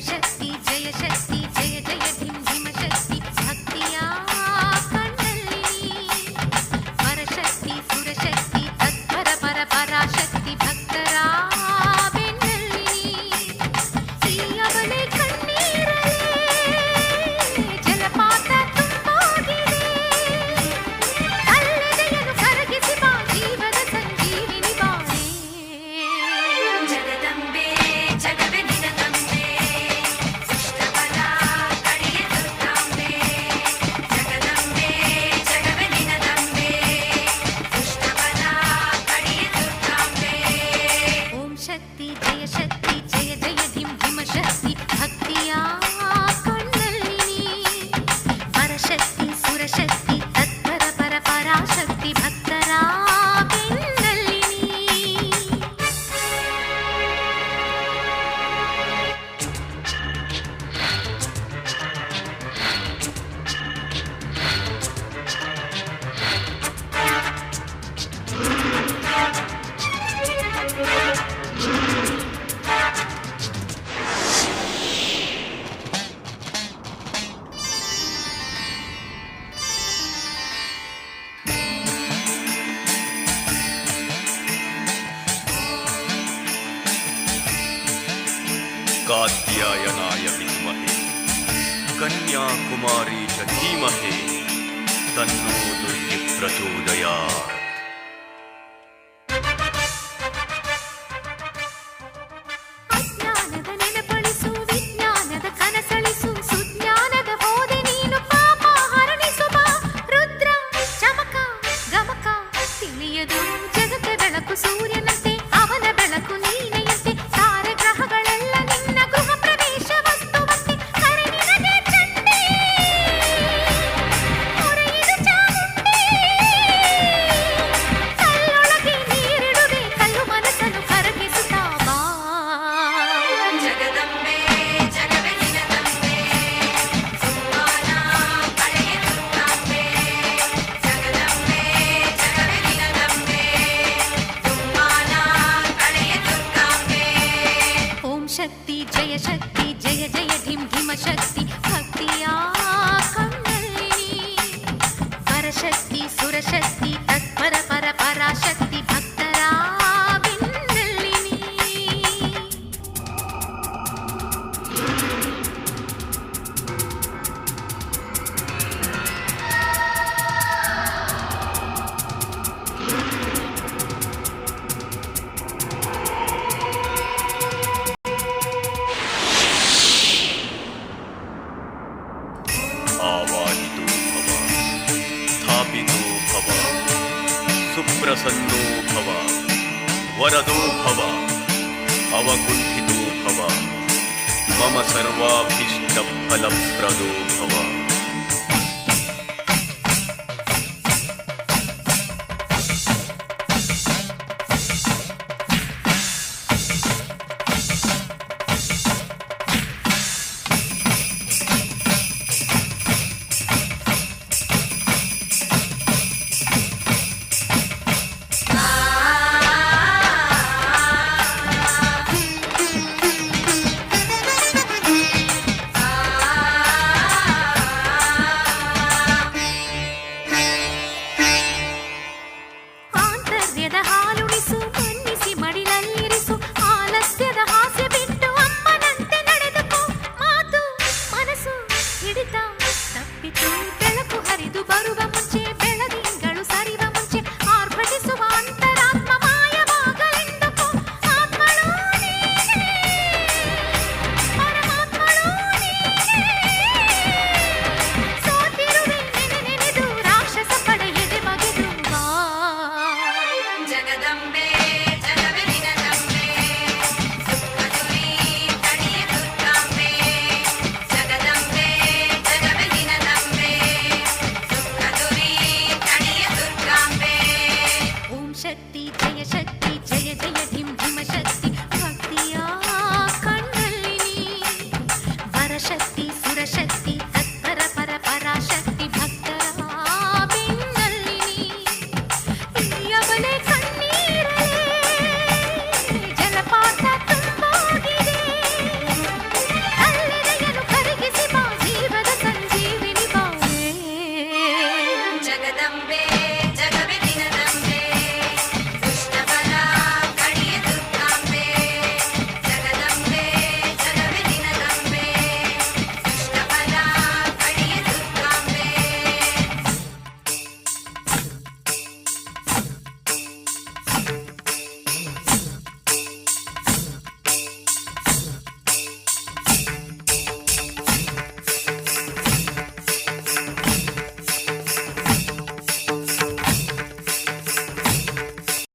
ಶಕ್ತಿ ಜಯ ಶಕ್ತಿ ಜಯ ಜಯ ಧಿಂ ಧಿಮ ಶಕ್ತಿ ಭಕ್ತಿಯ ಕಣ್ಣಲ್ಲಿ ಪರಶಕ್ತಿ ಸುರಶಕ್ತಿ ತತ್ಪರ ಪರ ಪರಾಶಕ್ತಿ ಭಕ್ತರ ಬೆನ್ನಲ್ಲಿ ಈ ಅವಳೆ ಕಣ್ಣೀರಲೇ ಜಲಪಾತ ತುಂಬೋಗಿದೆ ಅಲ್ಲೆದೆಯನ್ನು ಕರಗಿಸಿ ಬಾ ಜೀವದ ಸಂಜೀವಿನಿ ಬಾಳೆ ಜಗದಂಬೆ ಜಗವೇ ನಿನದಂಬೆ ಸೃಷ್ಟಬಲ ಕಡೆಯ ದುರ್ಗಾಂಬೆ ಜಗದಂಬೆ ಜಗವೇ ನಿನದಂಬೆ ಸೃಷ್ಟಬಲ ಕಡೆಯ ದುರ್ಗಾಂಬೆ ಓಂ ಶಕ್ತಿ ಜಯ ಜಯ ಧಿಂ ಧಿಮ ಶಕ್ತಿ ಭಕ್ತಿಯ ಕಣ್ಣಲ್ಲಿ ಪರಶಕ್ತಿ ಸುರಶಕ್ತಿ ತತ್ಪರ ಪರ ಪರಾಶಕ್ತಿ ಭಕ್ತರ ಬೆನ್ನಲ್ಲಿ कात्यायनाय विद्महे कन्याकुमारी च धीमहि तन्नो दुर्गे प्रचोदयात्। ಅಜ್ಞಾನದ ನೆನಪಳಿಸು ವಿಜ್ಞಾನದ ಕನಸಳಿಸು ಸುಜ್ಞಾನದ ಬೋಧೆ ನೀನು ಪಾಪ ಹರಣಿಸು ಬಾ ರುದ್ರ ಚಮಕ ಗಮಕ ತಿಳಿಯದು ಜಗಕ್ಕೆ ಬೆಳಕು ಸೂರ್ಯನಂತೆ ಅವನ ಬೆಳಕು ನೀನೆಯಂತೆ ತಾರೆ ಗ್ರಹಗಳೆಲ್ಲ ನಿನ್ನ ಗೃಹ ಪ್ರವೇಶ ವಸ್ತುವಂತೆ ಕರೆ ನಿನಗೆ ಚಂಡಿ ಹೊರೆಯಿಡು ಚಾಮುಂಡಿ ಕಲ್ಲೊಳಗೆ ನೀರಿಡುವೆ ಕಲ್ಲು ಮನಸ್ಸನ್ನು ಕರಗಿಸುತ್ತಾ ಬಾ ಜಗದಂಬೆ ಜಗವೇ ನಿನದಂಬೆ ಸುಮ್ಮಾನ ಕಡೆಯ ದುರ್ಗಾಂಬೆ ಜಗದಂಬೆ ಜಗವೇ ನಿನದಂಬೆ ಸುಮ್ಮಾನ ಕಡೆಯ ದುರ್ಗಾಂಬೆ ಓಂ ಶಕ್ತಿ ಜಯ ಜಯ ಧಿಂ ಧಿಮ ಶಕ್ತಿ ಭಕ್ತಿಯ ಕಣ್ಣಲ್ಲಿ ಪರಶಕ್ತಿ ಸುರಶಕ್ತಿ ತತ್ಪರ ಪರ ಪರಾಶಕ್ತಿ ಭಕ್ತರ ಬೆನ್ನಲ್ಲಿ आवाहितो भव स्थापितो भव सुप्रसन्नो भव वरदो भव अवकुण्ठितो भव मम सर्वाभीष्टफलप्रदो भव। ಆಂತರ್ಯದ ಹಾಲುಣಿಸು ಮನ್ನಿಸಿ ಮಡಿಲಲ್ಲಿರಿಸು ಆಲಸ್ಯದ ಹಾಸ್ಯ ಬಿಟ್ಟು ಅಮ್ಮನಂತೆ ನಡೆದುಕೋ ಮಾತು ಮನಸ್ಸು ಹಿಡಿತ ತಪ್ಪಿತು ಬೆಳಕು ಹರಿದು ಬರುವ ಮುಂಚೆ ಬೆಳದಿಂಗಳು ಸರಿವ ಮುಂಚೆ ಆರ್ಭಟಿಸುವ ಅಂತರಾತ್ಮ ಮಾಯವಾಗಲೆಂದುಕೋ ಆತ್ಮಳೋ ನೀನೇ ಪರಮಾತ್ಮಳೋ ನೀನೇ ಸೋತಿರುವೆ ನೆನೆದು ರಾಕ್ಷಸ ಪಡೆಯದೆ ಬಗೆದು ಬಾ ಜಗದಂಬೆ ಜಗವೇ ನಿನದಂಬೆ ಸುಖದುರಿ ಕಡೆಯ ದುರ್ಗಾಂಬೆ ಜಗದಂಬೆ ಜಗವೇ ನಿನದಂಬೆ ಸುಖದುರಿ ಕಡೆಯ ದುರ್ಗಾಂಬೆ ಓಂ ಶಕ್ತಿ ಜಯ ಜಯ ಧಿಂ ಧಿಮ ಶಕ್ತಿ ಭಕ್ತಿಯ ಕಣ್ಣಲ್ಲಿ ಪರಶಕ್ತಿ